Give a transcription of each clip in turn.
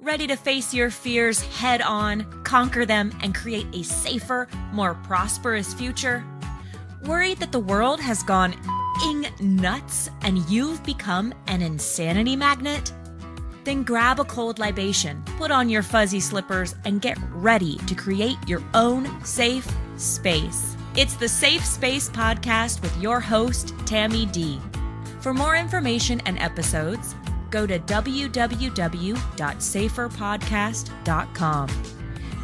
Ready to face your fears head on, conquer them, and create a safer, more prosperous future? Worried that the world has gone nuts and you've become an insanity magnet? Then grab a cold libation, put on your fuzzy slippers, and get ready to create your own safe space. It's the Safe Space Podcast with your host, Tammy D. For more information and episodes, go to www.saferpodcast.com.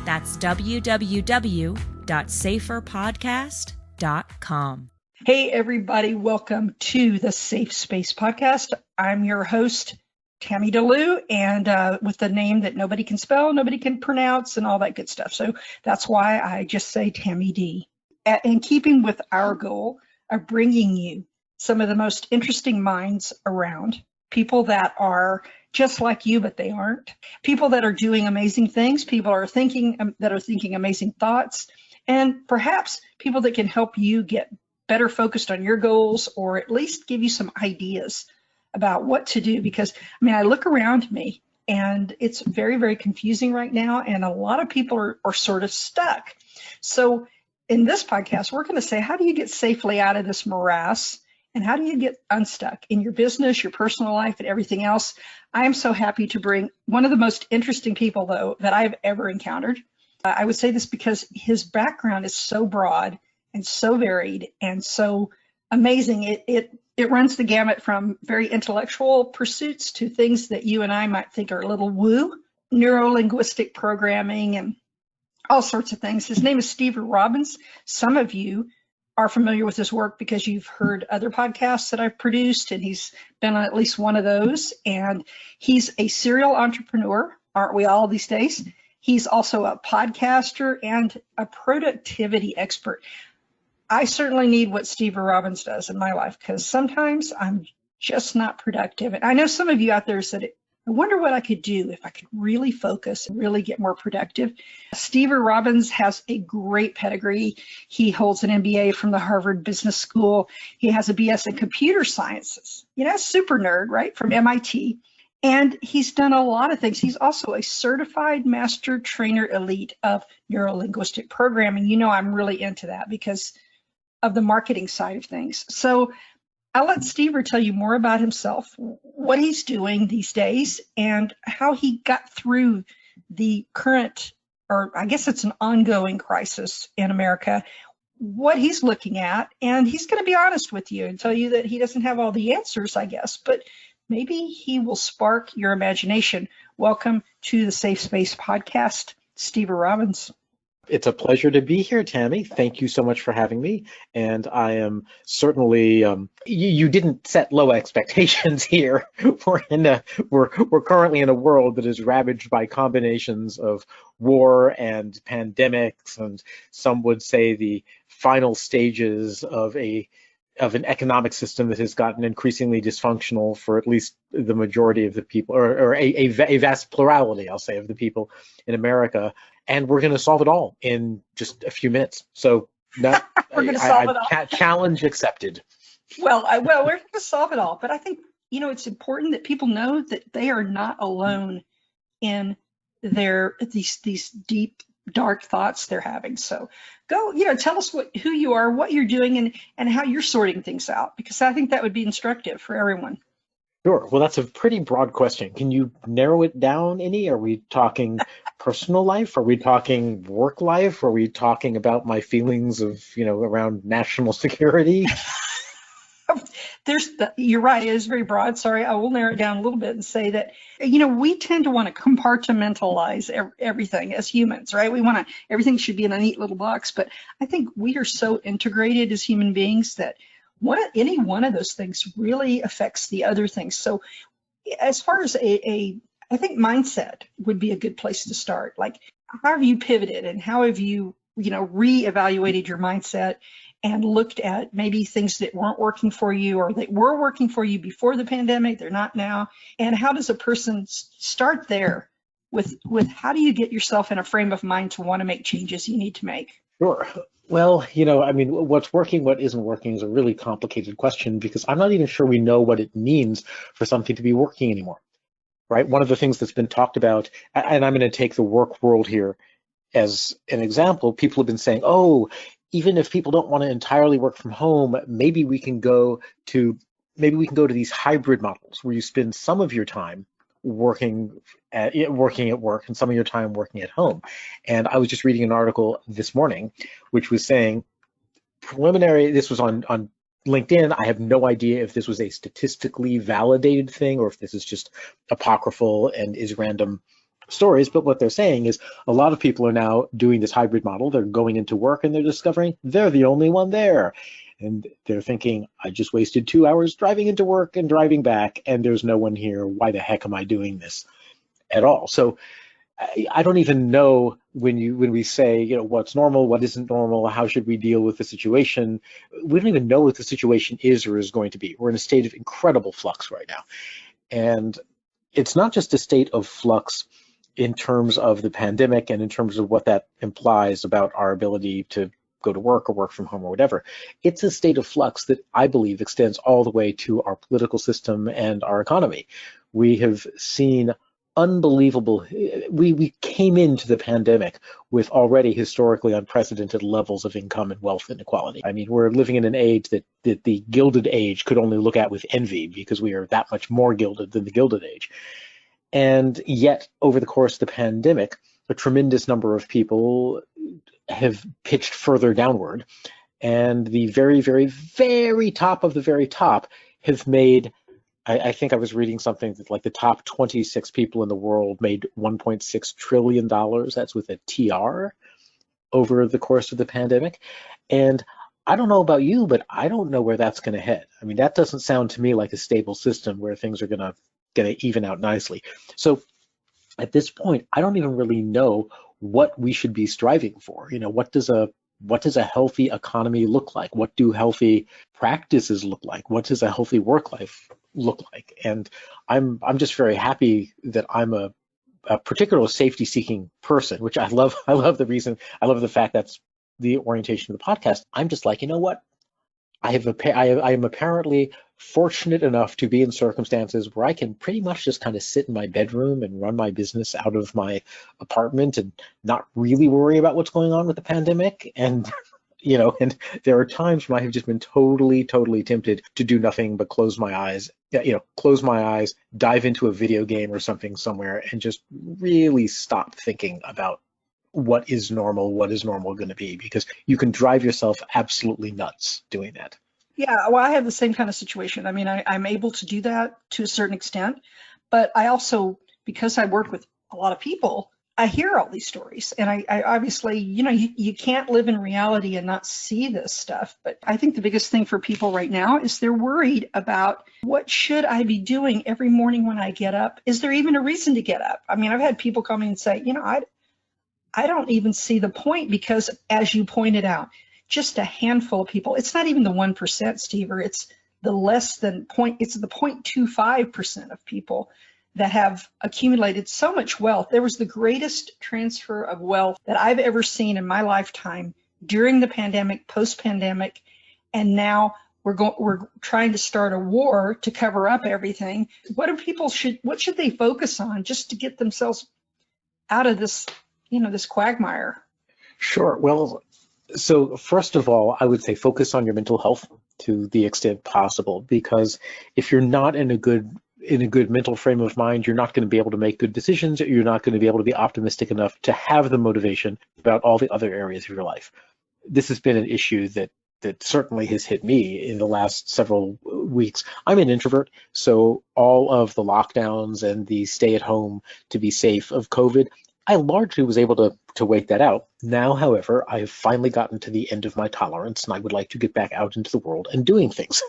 That's www.saferpodcast.com. Hey, everybody. Welcome to the Safe Space Podcast. I'm your host, Tammy DeLu, and with the name that nobody can spell, nobody can pronounce, and all that good stuff. So that's why I just say Tammy D. In keeping with our goal of bringing you some of the most interesting minds around, people that are just like you, but they aren't. People that are doing amazing things, people are thinking amazing thoughts, and perhaps people that can help you get better focused on your goals, or at least give you some ideas about what to do. Because, I look around me and it's very, very confusing right now, and a lot of people are sort of stuck. So in this podcast, we're going to say, how do you get safely out of this morass? And how do you get unstuck in your business, your personal life, and everything else? I am so happy to bring one of the most interesting people, though, that I've ever encountered. I would say this because his background is so broad and so varied and so amazing. It runs the gamut from very intellectual pursuits to things that you and I might think are a little woo, neuro-linguistic programming and all sorts of things. His name is Stever Robbins. Some of you are familiar with his work because you've heard other podcasts that I've produced, and he's been on at least one of those. And he's a serial entrepreneur, aren't we all these days? He's also a podcaster and a productivity expert. I certainly need what Stever Robbins does in my life, because sometimes I'm just not productive. And I know some of you out there said, I wonder what I could do if I could really focus and really get more productive. Stever Robbins has a great pedigree. He holds an MBA from the Harvard Business School. He has a BS in computer sciences, super nerd, right, from MIT. And he's done a lot of things. He's also a certified master trainer elite of neuro-linguistic programming. I'm really into that because of the marketing side of things. So I'll let Stever tell you more about himself, what he's doing these days, and how he got through the current, or I guess it's an ongoing crisis in America, what he's looking at. And he's going to be honest with you and tell you that he doesn't have all the answers, I guess, but maybe he will spark your imagination. Welcome to the Safe Space Podcast, Stever Robbins. It's a pleasure to be here, Tammy. Thank you so much for having me. And I am certainly, you didn't set low expectations here. We're currently in a world that is ravaged by combinations of war and pandemics, and some would say the final stages of an economic system that has gotten increasingly dysfunctional for at least the majority of the people, or a vast plurality, I'll say, of the people in America. And we're going to solve it all in just a few minutes. So we're going to solve it all. Challenge accepted. Well, we're going to solve it all. But I think, it's important that people know that they are not alone in these deep, dark thoughts they're having. So go, tell us who you are, what you're doing, and how you're sorting things out, because I think that would be instructive for everyone. Sure. Well, that's a pretty broad question. Can you narrow it down any? Are we talking personal life? Are we talking work life? Are we talking about my feelings of, around national security? You're right. It is very broad. Sorry, I will narrow it down a little bit and say that, we tend to want to compartmentalize everything as humans, right? Everything should be in a neat little box. But I think we are so integrated as human beings that any one of those things really affects the other things. So as far as I think mindset would be a good place to start. Like, how have you pivoted, and how have you, reevaluated your mindset and looked at maybe things that weren't working for you, or that were working for you before the pandemic, they're not now? And how does a person start there with how do you get yourself in a frame of mind to want to make changes you need to make? Sure. Well, what's working, what isn't working is a really complicated question, because I'm not even sure we know what it means for something to be working anymore. right? One of the things that's been talked about, and I'm going to take the work world here as an example, people have been saying, oh, even if people don't want to entirely work from home, maybe we can go to these hybrid models where you spend some of your time working at work and some of your time working at home. And I was just reading an article this morning which was saying this was on LinkedIn. I have no idea if this was a statistically validated thing or if this is just apocryphal and is random stories, but what they're saying is a lot of people are now doing this hybrid model. They're going into work and they're discovering they're the only one there. And they're thinking, I just wasted 2 hours driving into work and driving back, and there's no one here. Why the heck am I doing this at all? So I don't even know when we say, what's normal, what isn't normal, how should we deal with the situation? We don't even know what the situation is or is going to be. We're in a state of incredible flux right now. And it's not just a state of flux in terms of the pandemic and in terms of what that implies about our ability to go to work or work from home or whatever. It's a state of flux that I believe extends all the way to our political system and our economy. We have seen unbelievable, we came into the pandemic with already historically unprecedented levels of income and wealth inequality. I mean, we're living in an age that the Gilded Age could only look at with envy because we are that much more gilded than the Gilded Age. And yet, over the course of the pandemic, a tremendous number of people have pitched further downward. And the very, very, very top of the very top have made, I think I was reading something that like the top 26 people in the world made $1.6 trillion. That's with a TR over the course of the pandemic. And I don't know about you, but I don't know where that's going to head. I mean, that doesn't sound to me like a stable system where things are going to even out nicely. So at this point, I don't even really know what we should be striving for. What does a healthy economy look like? What do healthy practices look like? What does a healthy work life look like? And I'm just very happy that I'm a particular safety-seeking person, which I love. I love the fact that's the orientation of the podcast. I'm just like, you know what? I am apparently fortunate enough to be in circumstances where I can pretty much just kind of sit in my bedroom and run my business out of my apartment and not really worry about what's going on with the pandemic. And, and there are times when I have just been totally, totally tempted to do nothing but close my eyes, dive into a video game or something somewhere and just really stop thinking about what is normal going to be, because you can drive yourself absolutely nuts doing that. Yeah, well, I have the same kind of situation. I mean, I'm able to do that to a certain extent, but I also, because I work with a lot of people, I hear all these stories, and I obviously, you can't live in reality and not see this stuff. But I think the biggest thing for people right now is they're worried about what should I be doing every morning when I get up? Is there even a reason to get up? I mean, I've had people come in and say, I don't even see the point, because as you pointed out, just a handful of people, it's not even the 1%, Stever, it's the less than it's the 0.25% of people that have accumulated so much wealth. There was the greatest transfer of wealth that I've ever seen in my lifetime during the pandemic, post-pandemic, and now we're trying to start a war to cover up everything. What should they focus on just to get themselves out of this, this quagmire? Sure. Well, so first of all, I would say focus on your mental health to the extent possible, because if you're not in a good mental frame of mind, you're not going to be able to make good decisions. You're not going to be able to be optimistic enough to have the motivation about all the other areas of your life. This has been an issue that certainly has hit me in the last several weeks. I'm an introvert, so all of the lockdowns and the stay at home to be safe of COVID, I largely was able to wait that out. Now, however, I have finally gotten to the end of my tolerance, and I would like to get back out into the world and doing things.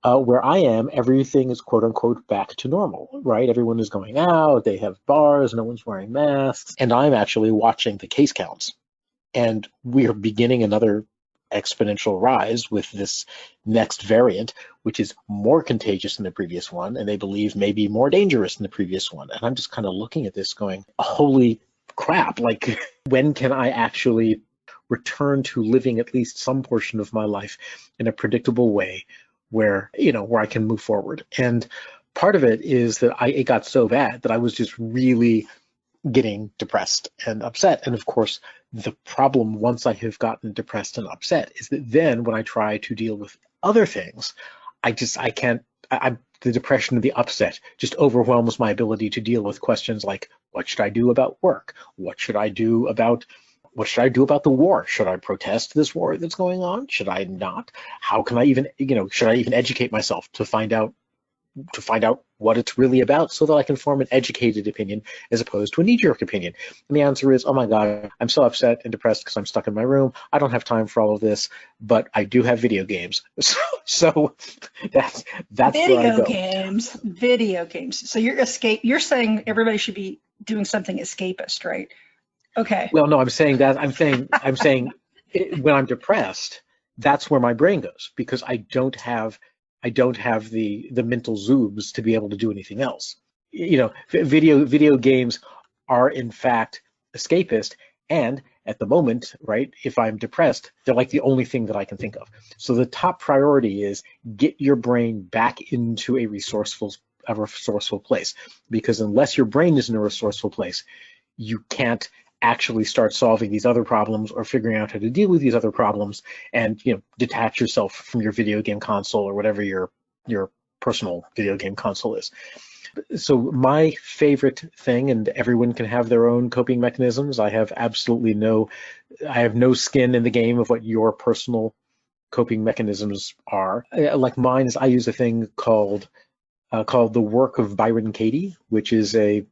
Where I am, everything is quote unquote back to normal, right? Everyone is going out, they have bars, no one's wearing masks, and I'm actually watching the case counts. And we are beginning another exponential rise with this next variant, which is more contagious than the previous one, and they believe may be more dangerous than the previous one. And I'm just kind of looking at this going, holy crap, like when can I actually return to living at least some portion of my life in a predictable way where I can move forward? And part of it is that it got so bad that I was just really getting depressed and upset. And of course, the problem once I have gotten depressed and upset is that then when I try to deal with other things, the depression and the upset just overwhelms my ability to deal with questions like, what should I do about work? What should I do about the war? Should I protest this war that's going on? Should I not? How can I even, should I even educate myself to find out what it's really about so that I can form an educated opinion as opposed to a knee-jerk opinion? And the answer is, oh my God, I'm so upset and depressed because I'm stuck in my room. I don't have time for all of this, but I do have video games. So that's where I go. Video games. So you're saying everybody should be doing something escapist, right? Okay. Well, no, I'm saying when I'm depressed, that's where my brain goes, because I don't have the mental zoobs to be able to do anything else. Video games are in fact escapist, and at the moment, right, if I'm depressed, they're like the only thing that I can think of. So the top priority is get your brain back into a resourceful place, because unless your brain is in a resourceful place, you can't actually start solving these other problems or figuring out how to deal with these other problems and detach yourself from your video game console or whatever your personal video game console is. So my favorite thing, and everyone can have their own coping mechanisms. I have no skin in the game of what your personal coping mechanisms are. Like mine is, I use a thing called The Work of Byron Katie, which is you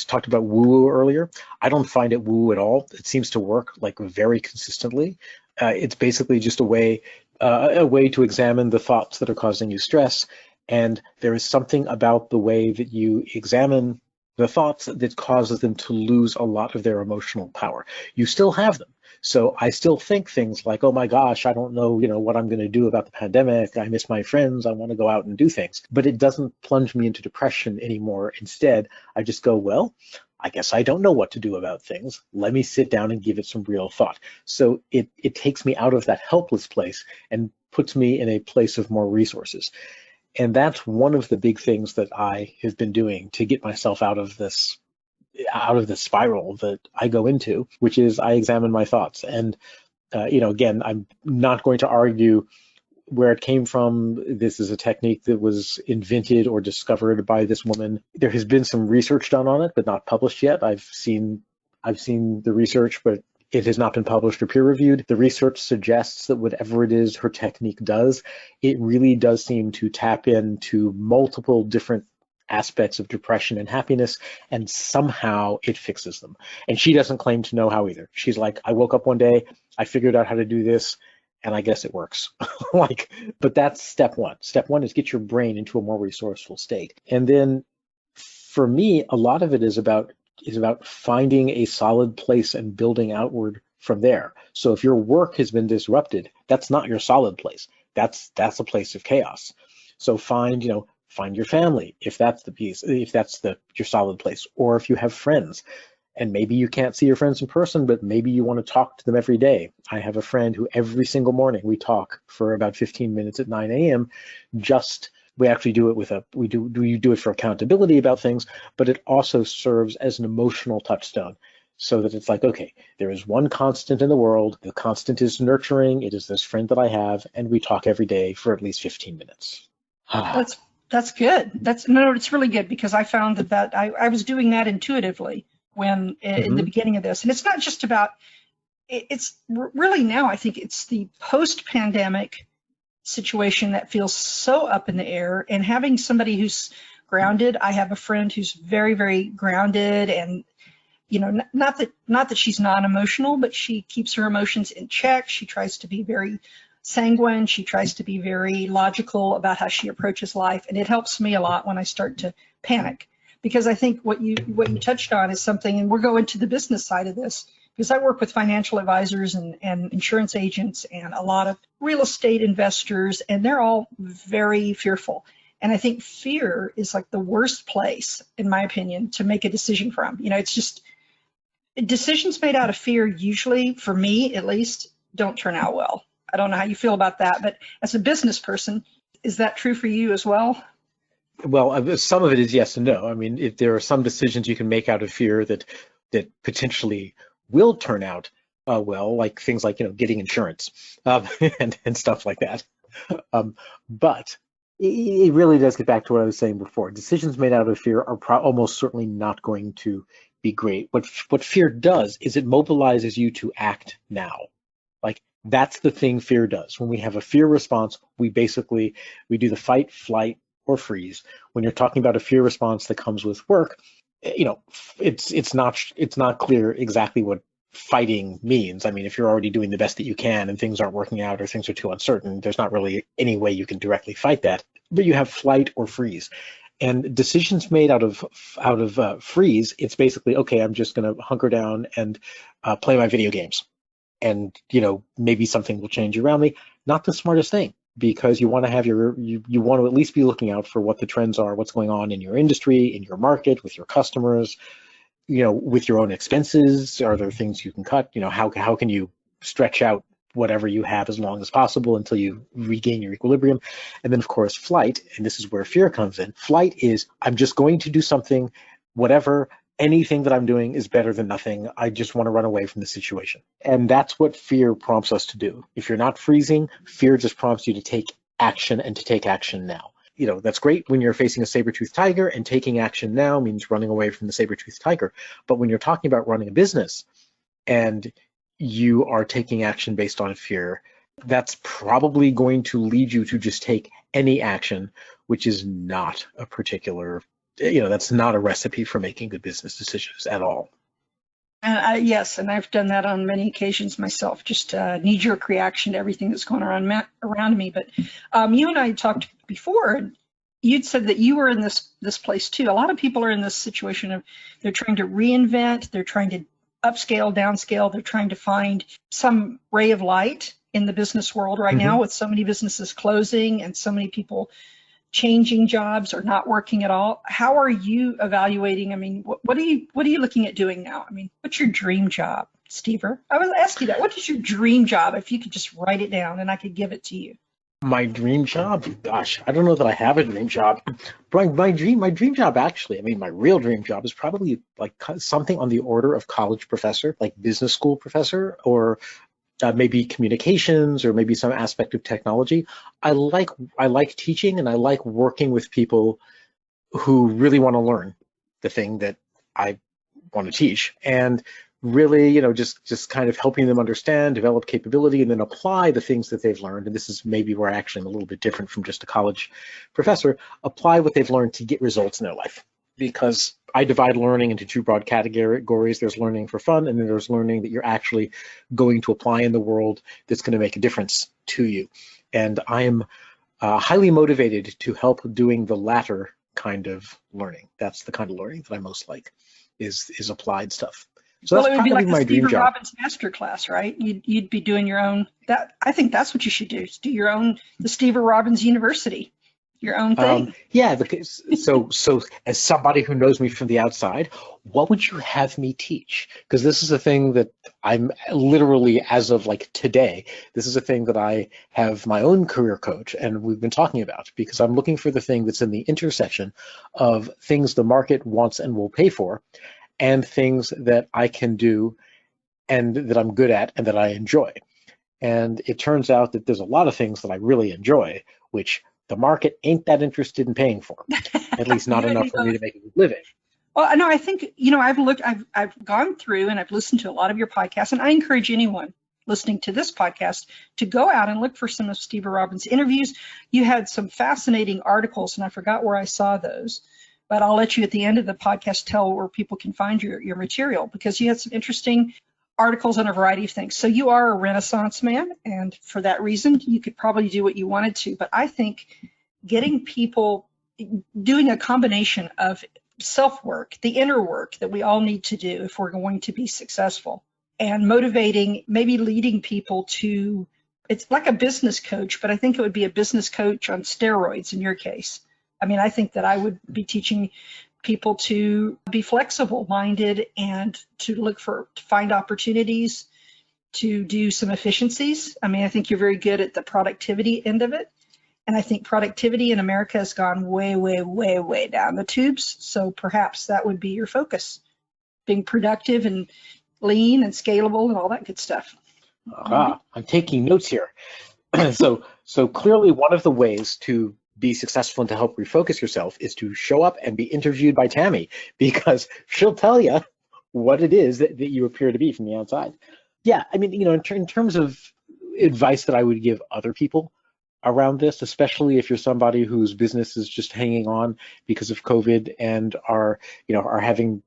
talked about woo-woo earlier. I don't find it woo at all. It seems to work like very consistently. It's basically just a way to examine the thoughts that are causing you stress. And there is something about the way that you examine the thoughts that causes them to lose a lot of their emotional power. You still have them. So I still think things like, oh my gosh, I don't know, what I'm going to do about the pandemic. I miss my friends. I want to go out and do things. But it doesn't plunge me into depression anymore. Instead, I just go, well, I guess I don't know what to do about things. Let me sit down and give it some real thought. So it takes me out of that helpless place and puts me in a place of more resources. And that's one of the big things that I have been doing to get myself out of this spiral that I go into, which is I examine my thoughts. And, again, I'm not going to argue where it came from. This is a technique that was invented or discovered by this woman. There has been some research done on it, but not published yet. I've seen the research, but it has not been published or peer-reviewed. The research suggests that whatever it is her technique does, it really does seem to tap into multiple different aspects of depression and happiness, and somehow it fixes them. And she doesn't claim to know how either. She's like, I woke up one day, I figured out how to do this, and I guess it works. But that's step one. Step one is get your brain into a more resourceful state. And then for me, a lot of it is about finding a solid place and building outward from there. So if your work has been disrupted, that's not your solid place. That's a place of chaos. So find your family, if that's your solid place, or if you have friends, and maybe you can't see your friends in person, but maybe you want to talk to them every day. I have a friend who every single morning we talk for about 15 minutes at 9 a.m. We actually do it we do it for accountability about things, but it also serves as an emotional touchstone, so that it's like, okay, there is one constant in the world. The constant is nurturing. It is this friend that I have, and we talk every day for at least 15 minutes. That's good. It's really good, because I found that I was doing that intuitively when in the beginning of this. And it's not just about, it's really now, I think it's the post-pandemic situation that feels so up in the air, and having somebody who's grounded. I have a friend who's very, very grounded, and not that she's non-emotional, but she keeps her emotions in check. She tries to be very sanguine. She tries to be very logical about how she approaches life, and it helps me a lot when I start to panic, because I think what you touched on is something, and we're going to the business side of this, because I work with financial advisors and insurance agents and a lot of real estate investors, and they're all very fearful. And I think fear is like the worst place, in my opinion, to make a decision from. It's just decisions made out of fear usually, for me at least, don't turn out well. I don't know how you feel about that, but as a business person, is that true for you as well? Well, some of it is yes and no. I mean, if there are some decisions you can make out of fear that potentially will turn out well, like things like getting insurance and stuff like that. But it really does get back to what I was saying before. Decisions made out of fear are almost certainly not going to be great. What fear does is it mobilizes you to act now. Like that's the thing fear does. When we have a fear response, we do the fight, flight, or freeze. When you're talking about a fear response that comes with work, it's not clear exactly what fighting means. I mean, if you're already doing the best that you can and things aren't working out or things are too uncertain, there's not really any way you can directly fight that. But you have flight or freeze. And decisions made out of freeze, it's basically, okay, I'm just going to hunker down and play my video games. And maybe something will change around me. Not the smartest thing, because you want to have you want to at least be looking out for what the trends are, what's going on in your industry, in your market, with your customers, with your own expenses. Are there things you can cut? How can you stretch out whatever you have as long as possible until you regain your equilibrium? And then of course flight, and this is where fear comes in. Flight is, I'm just going to do something, whatever. Anything that I'm doing is better than nothing. I just want to run away from the situation. And that's what fear prompts us to do. If you're not freezing, fear just prompts you to take action and to take action now. That's great when you're facing a saber-toothed tiger, and taking action now means running away from the saber-toothed tiger. But when you're talking about running a business and you are taking action based on fear, that's probably going to lead you to just take any action, which is not a particular that's not a recipe for making good business decisions at all. Yes, and I've done that on many occasions myself, just knee-jerk reaction to everything that's going around me. But you and I talked before, and you'd said that you were in this place too. A lot of people are in this situation of they're trying to reinvent, they're trying to upscale, downscale, they're trying to find some ray of light in the business world right now, with so many businesses closing and so many people changing jobs or not working at all. How are you evaluating? I mean, what are you looking at doing now? I mean, what's your dream job, Stever? I was asking that. What is your dream job? If you could just write it down and I could give it to you. My dream job? Gosh, I don't know that I have a dream job. My dream job, actually, I mean, my real dream job is probably like something on the order of college professor, like business school professor, or maybe communications, or maybe some aspect of technology. I like teaching, and I like working with people who really want to learn the thing that I want to teach, and really, just kind of helping them understand, develop capability, and then apply the things that they've learned. And this is maybe where I actually am a little bit different from just a college professor. Apply what they've learned to get results in their life. Because I divide learning into two broad categories. There's learning for fun, and then there's learning that you're actually going to apply in the world that's going to make a difference to you. And I am highly motivated to help doing the latter kind of learning. That's the kind of learning that I most like, is applied stuff. So that's it would be like my the dream Stever job. Robbins masterclass, right? You'd be doing your own. I think that's what you should do. Is do your own, the Stever Robbins University. Your own thing. Yeah, because so as somebody who knows me from the outside, what would you have me teach? Because this is a thing that I'm literally, as of like today, this is a thing that I have my own career coach, and we've been talking about, because I'm looking for the thing that's in the intersection of things the market wants and will pay for, and things that I can do and that I'm good at and that I enjoy. And it turns out that there's a lot of things that I really enjoy, which the market ain't that interested in paying for, at least not enough for me to make a good living. Well, no, I think, I've gone through and I've listened to a lot of your podcasts, and I encourage anyone listening to this podcast to go out and look for some of Stever Robbins' interviews. You had some fascinating articles, and I forgot where I saw those, but I'll let you at the end of the podcast tell where people can find your material, because you had some interesting articles on a variety of things. So you are a Renaissance man, and for that reason, you could probably do what you wanted to. But I think getting people doing a combination of self-work, the inner work that we all need to do if we're going to be successful, and motivating, maybe leading people to, it's like a business coach, but I think it would be a business coach on steroids in your case. I mean, I think that I would be teaching people to be flexible-minded and to find opportunities to do some efficiencies. I mean, I think you're very good at the productivity end of it. And I think productivity in America has gone way, way, way, way down the tubes. So perhaps that would be your focus, being productive and lean and scalable and all that good stuff. I'm taking notes here. So clearly one of the ways to be successful and to help refocus yourself is to show up and be interviewed by Tammy, because she'll tell you what it is that you appear to be from the outside. Yeah, I mean, in terms of advice that I would give other people around this, especially if you're somebody whose business is just hanging on because of COVID and are having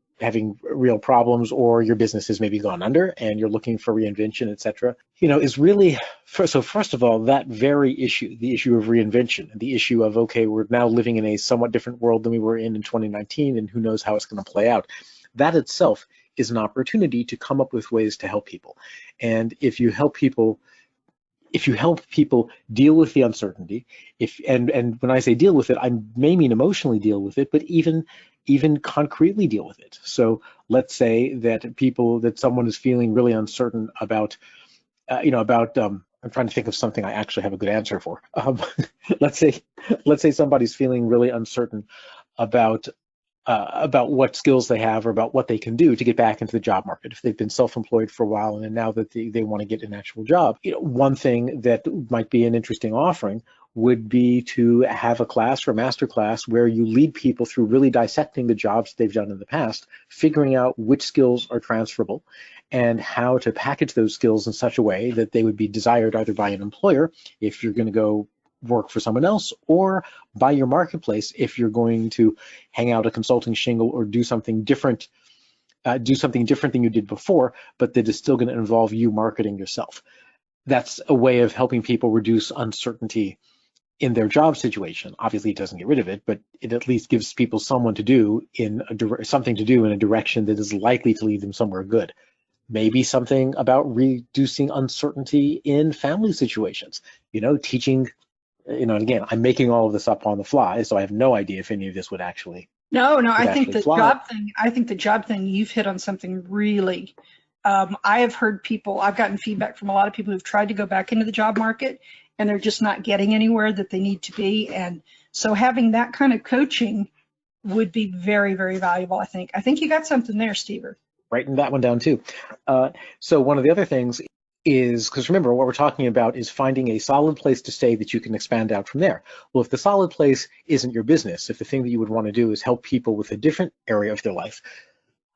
real problems, or your business has maybe gone under and you're looking for reinvention, etc., is really, so first of all, that very issue, the issue of reinvention, the issue of, okay, we're now living in a somewhat different world than we were in 2019, and who knows how it's going to play out. That itself is an opportunity to come up with ways to help people. And if you help people deal with the uncertainty, and when I say deal with it, I may mean emotionally deal with it, but even concretely deal with it. So let's say that someone is feeling really uncertain about, I'm trying to think of something I actually have a good answer for. Let's say somebody's feeling really uncertain about what skills they have or about what they can do to get back into the job market. If they've been self-employed for a while and now that they want to get an actual job, one thing that might be an interesting offering would be to have a class or a master class where you lead people through really dissecting the jobs they've done in the past, figuring out which skills are transferable and how to package those skills in such a way that they would be desired either by an employer if you're going to go work for someone else, or by your marketplace if you're going to hang out a consulting shingle or do something different than you did before, but that is still going to involve you marketing yourself. That's a way of helping people reduce uncertainty in their job situation. Obviously, it doesn't get rid of it, but it at least gives people something to do in a direction that is likely to lead them somewhere good. Maybe something about reducing uncertainty in family situations. Teaching. Again, I'm making all of this up on the fly, so I have no idea if any of this would actually. No, I think the job thing, you've hit on something really. I have heard I've gotten feedback from a lot of people who've tried to go back into the job market and they're just not getting anywhere that they need to be. And so having that kind of coaching would be very, very valuable, I think. I think you got something there, Stever. Writing that one down too. So one of the other things is, because remember, what we're talking about is finding a solid place to stay that you can expand out from there. Well, if the solid place isn't your business, if the thing that you would want to do is help people with a different area of their life,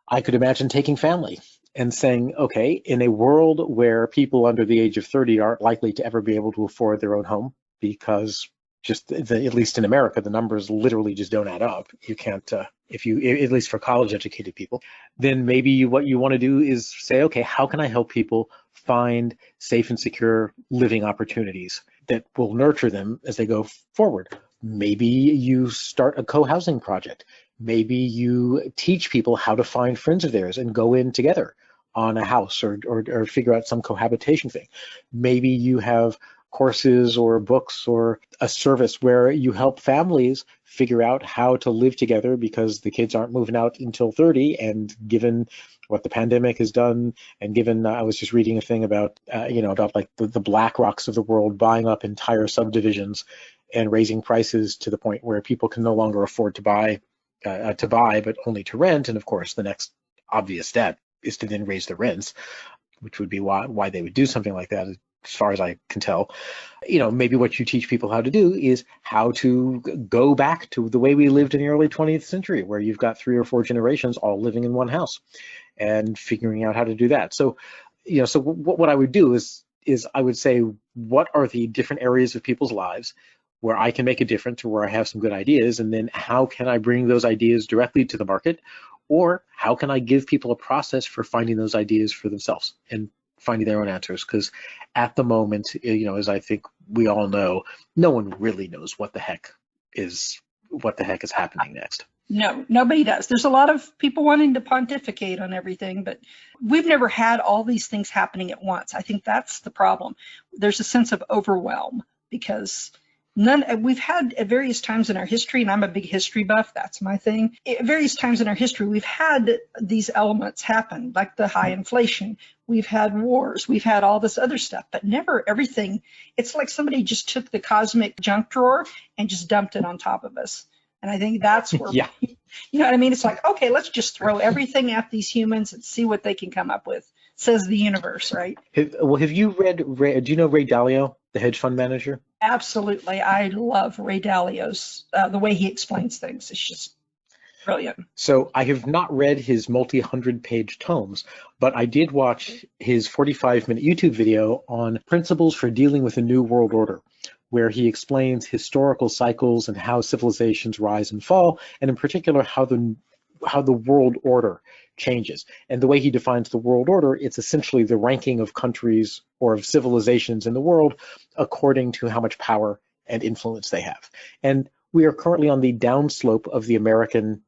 I could imagine taking family and saying, okay, in a world where people under the age of 30 aren't likely to ever be able to afford their own home, because at least in America, the numbers literally just don't add up. You can't, at least for college educated people, then maybe what you want to do is say, okay, how can I help people find safe and secure living opportunities that will nurture them as they go forward? Maybe you start a co-housing project. Maybe you teach people how to find friends of theirs and go in together on a house or figure out some cohabitation thing. Maybe you have courses or books or a service where you help families figure out how to live together because the kids aren't moving out until 30, and given what the pandemic has done, and given I was just reading a thing about like the Black Rocks of the world buying up entire subdivisions and raising prices to the point where people can no longer afford to buy but only to rent. And of course, the next obvious step is to then raise the rents, which would be why they would do something like that, as far as I can tell. Maybe what you teach people how to do is how to go back to the way we lived in the early 20th century, where you've got 3 or 4 generations all living in one house, and figuring out how to do that. So, so what I would do is I would say, what are the different areas of people's lives where I can make a difference, or where I have some good ideas, and then how can I bring those ideas directly to the market, or how can I give people a process for finding those ideas for themselves and finding their own answers? Because at the moment, as I think we all know, no one really knows what the heck is happening next. No, nobody does. There's a lot of people wanting to pontificate on everything, but we've never had all these things happening at once. I think that's the problem. There's a sense of overwhelm because We've had at various times in our history, and I'm a big history buff, that's my thing. At various times in our history, we've had these elements happen, like the high inflation. We've had wars, we've had all this other stuff, but never everything. It's like somebody just took the cosmic junk drawer and just dumped it on top of us. And I think that's where, Yeah. you know what I mean? It's like, okay, let's just throw everything at these humans and see what they can come up with, says the universe, right? Have you read, do you know Ray Dalio, the hedge fund manager? Absolutely. I love Ray Dalio's, the way he explains things. It's just brilliant. So I have not read his multi-100-page tomes, but I did watch his 45-minute YouTube video on principles for dealing with a new world order, where he explains historical cycles and how civilizations rise and fall, and in particular how the world order changes. And the way he defines the world order, it's essentially the ranking of countries or of civilizations in the world according to how much power and influence they have. And we are currently on the downslope of the American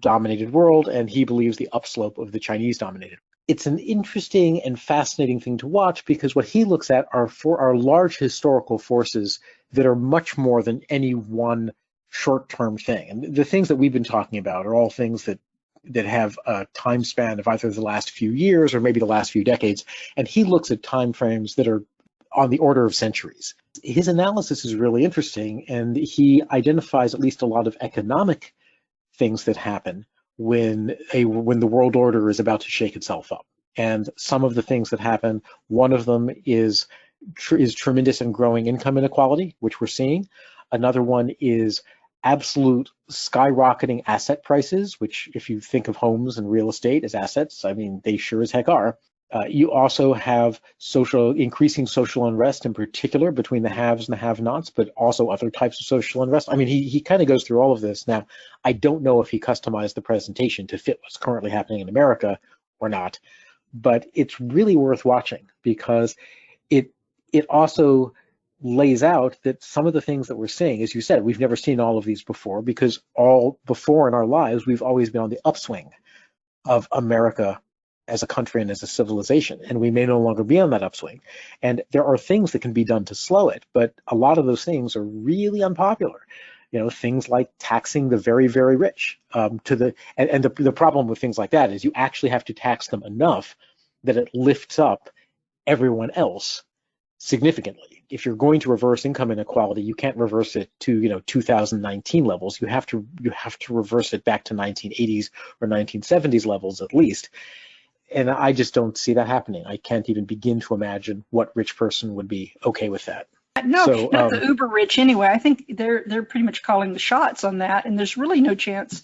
dominated world, and he believes the upslope of the Chinese dominated. It's an interesting and fascinating thing to watch, because what he looks at are large historical forces that are much more than any one short-term thing. And the things that we've been talking about are all things that have a time span of either the last few years or maybe the last few decades. And he looks at time frames that are on the order of centuries. His analysis is really interesting, and he identifies at least a lot of economic things that happen when the world order is about to shake itself up. And some of the things that happen, one of them is tremendous and growing income inequality, which we're seeing. Another one is absolute skyrocketing asset prices, which, if you think of homes and real estate as assets, I mean, they sure as heck are. You also have increasing social unrest, in particular between the haves and the have-nots, but also other types of social unrest. I mean, he kind of goes through all of this. Now, I don't know if he customized the presentation to fit what's currently happening in America or not, but it's really worth watching, because it also lays out that some of the things that we're seeing, as you said, we've never seen all of these before, because all before in our lives, we've always been on the upswing of America as a country and as a civilization, and we may no longer be on that upswing. And there are things that can be done to slow it, but a lot of those things are really unpopular. You know, things like taxing the very, very rich. The problem with things like that is you actually have to tax them enough that it lifts up everyone else significantly. If you're going to reverse income inequality, you can't reverse it to 2019 levels. You have to reverse it back to 1980s or 1970s levels at least. And I just don't see that happening. I can't even begin to imagine what rich person would be okay with that. No, not the uber rich anyway. I think they're pretty much calling the shots on that, and there's really no chance,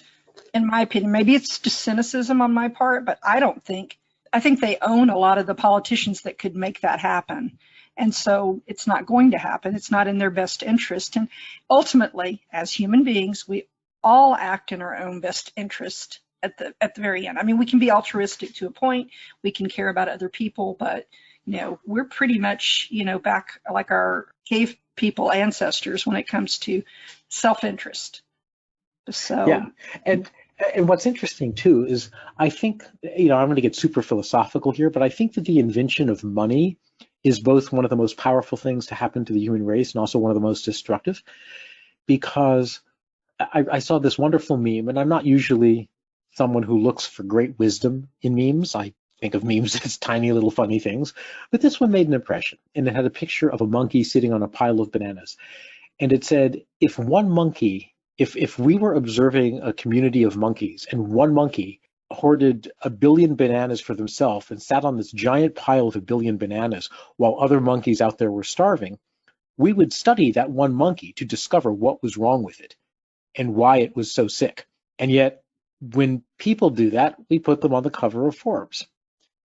in my opinion. Maybe it's just cynicism on my part, but I think they own a lot of the politicians that could make that happen. And so it's not going to happen. It's not in their best interest. And ultimately, as human beings, we all act in our own best interest at the very end. I mean, we can be altruistic to a point. We can care about other people, but we're pretty much, back like our cave people ancestors when it comes to self-interest. So yeah, and what's interesting too is I think, I'm going to get super philosophical here, but I think that the invention of money is both one of the most powerful things to happen to the human race and also one of the most destructive, because I saw this wonderful meme, and I'm not usually someone who looks for great wisdom in memes. I think of memes as tiny little funny things, but this one made an impression, and it had a picture of a monkey sitting on a pile of bananas. And it said, if we were observing a community of monkeys and one monkey hoarded 1 billion bananas for themselves and sat on this giant pile of 1 billion bananas while other monkeys out there were starving, we would study that one monkey to discover what was wrong with it and why it was so sick. And yet, when people do that, we put them on the cover of Forbes.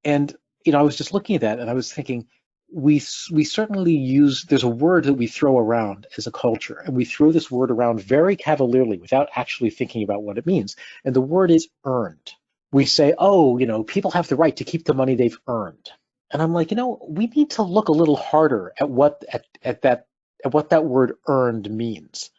And, I was just looking at that and I was thinking, we certainly there's a word that we throw around as a culture, and we throw this word around very cavalierly without actually thinking about what it means. And the word is earned. We say, people have the right to keep the money they've earned. And I'm like, we need to look a little harder at what that word earned means.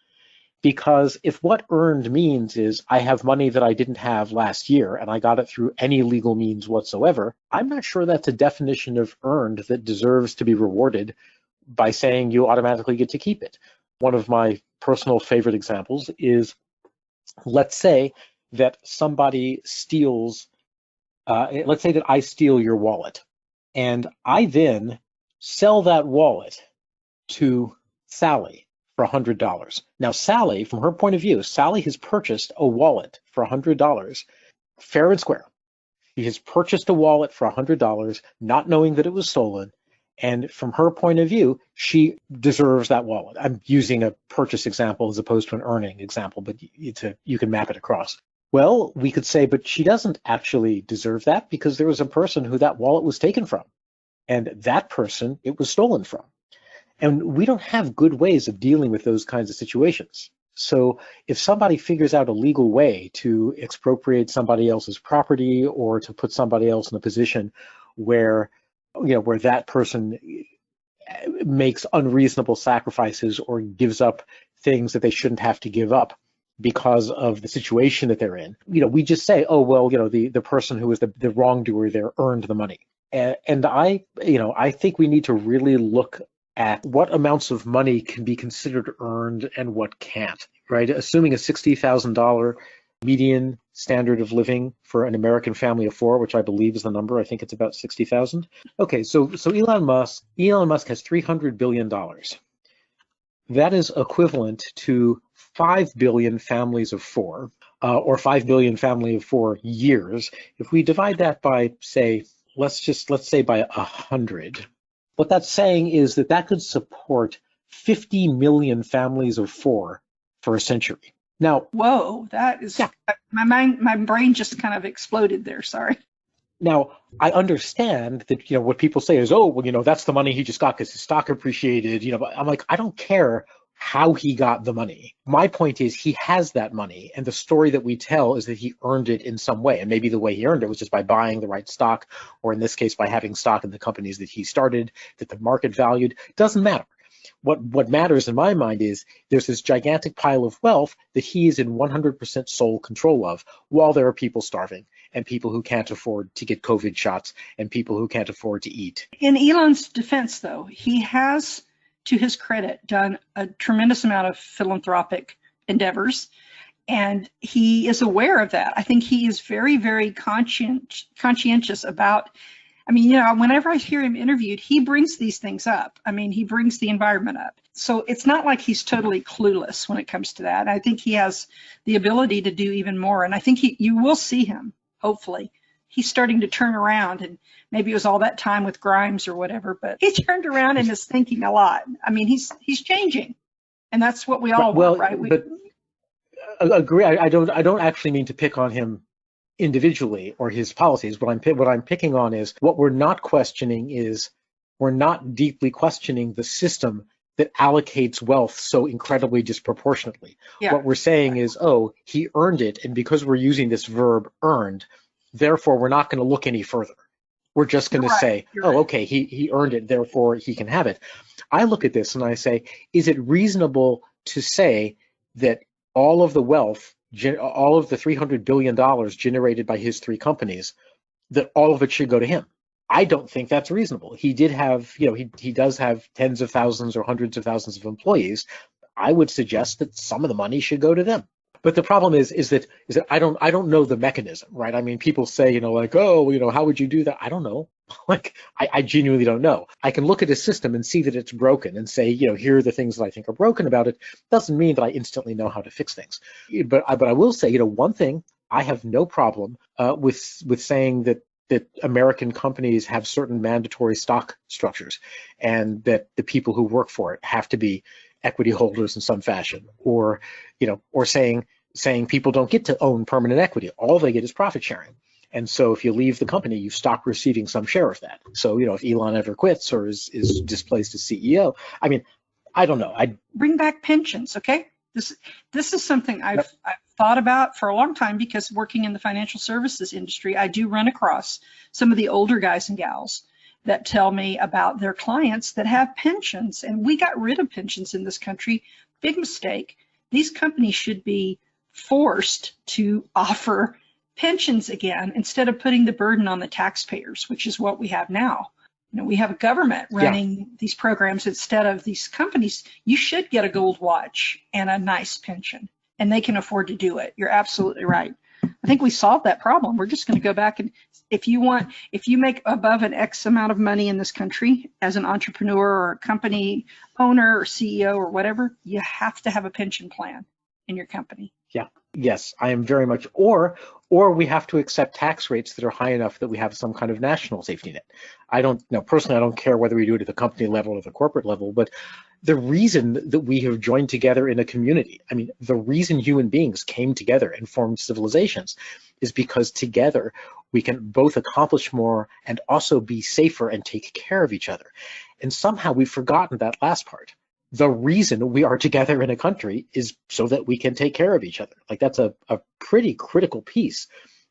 Because if what earned means is I have money that I didn't have last year and I got it through any legal means whatsoever, I'm not sure that's a definition of earned that deserves to be rewarded by saying you automatically get to keep it. One of my personal favorite examples is, let's say that somebody steals, let's say that I steal your wallet, and I then sell that wallet to Sally for $100. Now, Sally, from her point of view, Sally has purchased a wallet for $100, fair and square. She has purchased a wallet for $100, not knowing that it was stolen. And from her point of view, she deserves that wallet. I'm using a purchase example as opposed to an earning example, but you can map it across. Well, we could say, but she doesn't actually deserve that because there was a person who that wallet was taken from. And that person, it was stolen from. And we don't have good ways of dealing with those kinds of situations. So if somebody figures out a legal way to expropriate somebody else's property or to put somebody else in a position where, where that person makes unreasonable sacrifices or gives up things that they shouldn't have to give up because of the situation that they're in, we just say, oh, well, the person who was the wrongdoer there earned the money. And I think we need to really look at what amounts of money can be considered earned and what can't, right? Assuming a $60,000 median standard of living for an American family of four, which I believe is the number. I think it's about 60,000. Okay, so Elon Musk has $300 billion. That is equivalent to 5 billion families of four, or 5 billion family of 4 years. If we divide that by, say, let's say by 100, what that's saying is that could support 50 million families of four for a century. Now, whoa, that is, yeah. My brain just kind of exploded there. Sorry. Now, I understand that, what people say is, oh, well, that's the money he just got because his stock appreciated, but I'm like, I don't care how he got the money. My point is he has that money, and the story that we tell is that he earned it in some way, and maybe the way he earned it was just by buying the right stock, or in this case by having stock in the companies that he started, that the market valued. Doesn't matter. What matters in my mind is there's this gigantic pile of wealth that he is in 100% sole control of, while there are people starving and people who can't afford to get COVID shots and people who can't afford to eat. In Elon's defense, though, he has, to his credit, done a tremendous amount of philanthropic endeavors, and he is aware of that. I think he is very, very conscientious about, whenever I hear him interviewed, he brings these things up. He brings the environment up. So it's not like he's totally clueless when it comes to that. I think he has the ability to do even more, and I think you will see him, hopefully. He's starting to turn around, and maybe it was all that time with Grimes or whatever, but he turned around and is thinking a lot. He's changing, and that's what we all want, right? But agree. I don't actually mean to pick on him individually or his policies. What I'm picking on is what we're not questioning is we're not deeply questioning the system that allocates wealth so incredibly disproportionately. Yeah. What we're saying is, oh, he earned it, and because we're using this verb earned, therefore we're not going to look any further. We're just going to say, oh, okay, he earned it, therefore he can have it. I look at this and I say, is it reasonable to say that all of the wealth, all of the $300 billion generated by his three companies, that all of it should go to him? I don't think that's reasonable. He did have, he does have tens of thousands or hundreds of thousands of employees. I would suggest that some of the money should go to them. But the problem is that I don't know the mechanism, right? People say, oh, how would you do that? I don't know. I genuinely don't know. I can look at a system and see that it's broken and say, here are the things that I think are broken about it. Doesn't mean that I instantly know how to fix things. But I will say, one thing, I have no problem with saying that American companies have certain mandatory stock structures, and that the people who work for it have to be equity holders in some fashion, or saying people don't get to own permanent equity. All they get is profit sharing. And so if you leave the company, you stop receiving some share of that. So, if Elon ever quits or is displaced as CEO, I don't know. I'd bring back pensions. Okay. This is something I've thought about for a long time, because working in the financial services industry, I do run across some of the older guys and gals that tell me about their clients that have pensions, and we got rid of pensions in this country. Big mistake. These companies should be forced to offer pensions again instead of putting the burden on the taxpayers, which is what we have now. We have a government running these programs instead of these companies. You should get a gold watch and a nice pension, and they can afford to do it. You're absolutely right. I think we solved that problem. We're just going to go back, and if you make above an X amount of money in this country as an entrepreneur or a company owner or CEO or whatever, you have to have a pension plan in your company. Yeah. Yes, I am very much, or we have to accept tax rates that are high enough that we have some kind of national safety net. Personally, I don't care whether we do it at the company level or the corporate level, but the reason that we have joined together in a community, the reason human beings came together and formed civilizations is because together we can both accomplish more and also be safer and take care of each other. And somehow we've forgotten that last part. The reason we are together in a country is so that we can take care of each other. Like, that's a pretty critical piece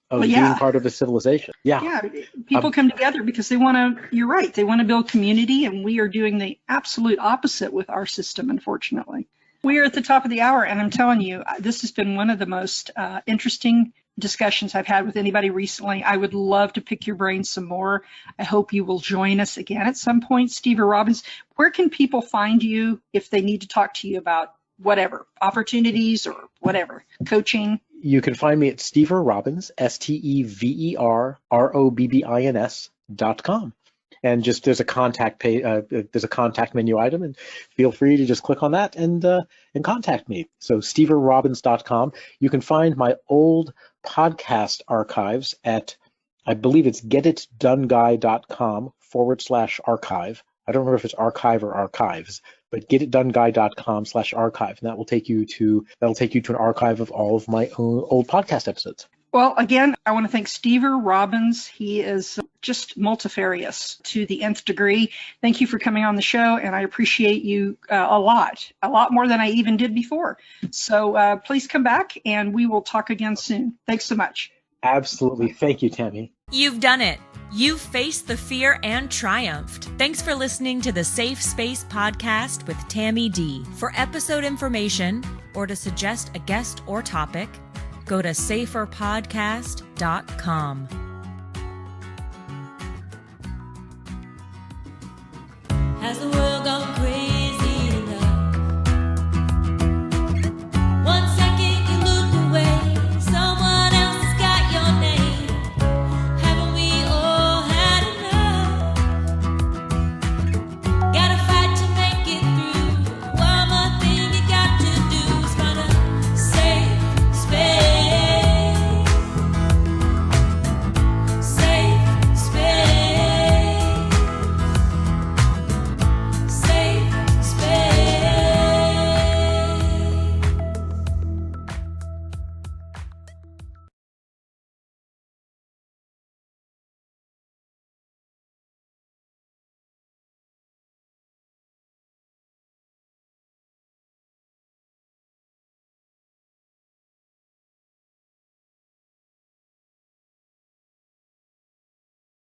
of being part of a civilization. Yeah, people come together because they want to, you're right, they want to build community, and we are doing the absolute opposite with our system, unfortunately. We are at the top of the hour, and I'm telling you, this has been one of the most interesting discussions I've had with anybody recently. I would love to pick your brain some more. I hope you will join us again at some point. Stever Robbins, where can people find you if they need to talk to you about whatever, opportunities or whatever, coaching? You can find me at Stever Robbins, SteverRobbins.com. And just there's a contact menu item, and feel free to just click on that and contact me. So SteverRobbins.com. You can find my old podcast archives at, I believe it's getitdoneguy.com/archive. I don't remember if it's archive or archives, but getitdoneguy.com/archive, and that'll take you to an archive of all of my old podcast episodes. Well, again, I want to thank Stever Robbins. He is just multifarious to the nth degree. Thank you for coming on the show, and I appreciate you a lot more than I even did before. So please come back, and we will talk again soon. Thanks so much. Absolutely. Thank you, Tammy. You've done it. You've faced the fear and triumphed. Thanks for listening to the Safe Space Podcast with Tammy D. For episode information or to suggest a guest or topic, go to saferpodcast.com. As the world